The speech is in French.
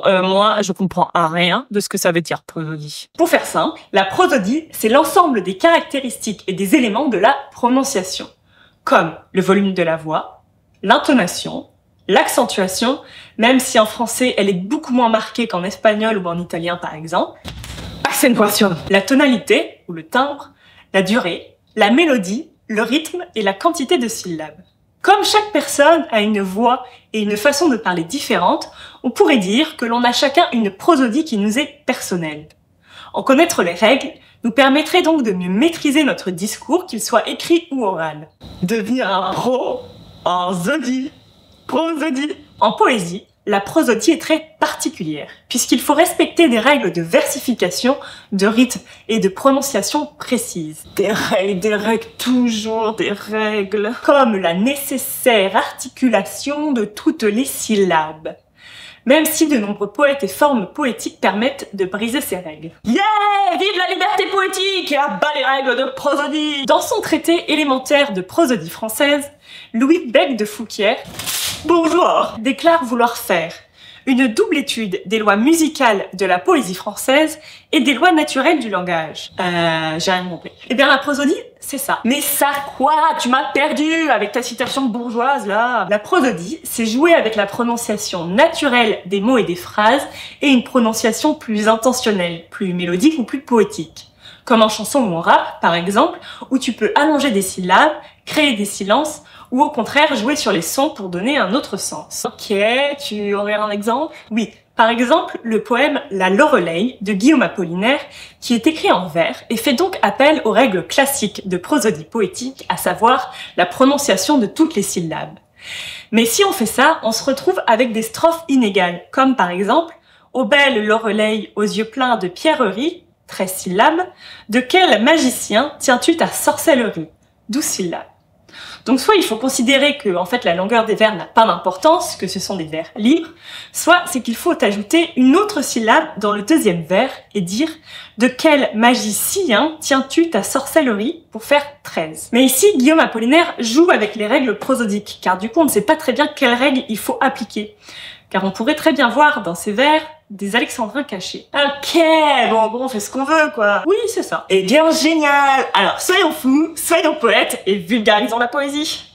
moi, je comprends rien de ce que ça veut dire, prosodie. Pour faire simple, la prosodie, c'est l'ensemble des caractéristiques et des éléments de la prononciation, comme le volume de la voix, l'intonation, l'accentuation, même si en français, elle est beaucoup moins marquée qu'en espagnol ou en italien, par exemple, Accentuation. la tonalité, ou le timbre, la durée, la mélodie, le rythme et la quantité de syllabes. Comme chaque personne a une voix et une façon de parler différente, on pourrait dire que l'on a chacun une prosodie qui nous est personnelle. En connaître les règles nous permettrait donc de mieux maîtriser notre discours, qu'il soit écrit ou oral. Devenir un pro en zodie. Prosodie. En poésie, la prosodie est très particulière, puisqu'il faut respecter des règles de versification, de rythme et de prononciation précises. Des règles, toujours des règles. Comme la nécessaire articulation de toutes les syllabes. Même si de nombreux poètes et formes poétiques permettent de briser ces règles. Yeah! Vive la liberté poétique et à bas les règles de prosodie! Dans son traité élémentaire de prosodie française, Louis Bec de Fouquier, bourgeois, déclare vouloir faire une double étude des lois musicales de la poésie française et des lois naturelles du langage. J'ai rien compris. Eh bien, la prosodie, c'est ça. Mais ça quoi? Tu m'as perdu avec ta citation bourgeoise, là. La prosodie, c'est jouer avec la prononciation naturelle des mots et des phrases et une prononciation plus intentionnelle, plus mélodique ou plus poétique. Comme en chanson ou en rap, par exemple, où tu peux allonger des syllabes, créer des silences, ou au contraire jouer sur les sons pour donner un autre sens. Ok, tu aurais un exemple? Oui, par exemple le poème La Loreley de Guillaume Apollinaire, qui est écrit en vers et fait donc appel aux règles classiques de prosodie poétique, à savoir la prononciation de toutes les syllabes. Mais si on fait ça, on se retrouve avec des strophes inégales, comme par exemple « Ô belle Loreley aux yeux pleins de pierreries », 13 syllabes, « De quel magicien tiens-tu ta sorcellerie » 12 syllabes. Donc soit il faut considérer que en fait la longueur des vers n'a pas d'importance, que ce sont des vers libres, soit c'est qu'il faut ajouter une autre syllabe dans le deuxième vers et dire « De quel magicien tiens-tu ta sorcellerie » pour faire 13. Mais ici, Guillaume Apollinaire joue avec les règles prosodiques, car du coup on ne sait pas très bien quelles règles il faut appliquer. Car on pourrait très bien voir dans ces vers des alexandrins cachés. Ok, bon, on fait ce qu'on veut, quoi. Oui, c'est ça. Eh bien, génial! Alors, soyons fous, soyons poètes et vulgarisons la poésie.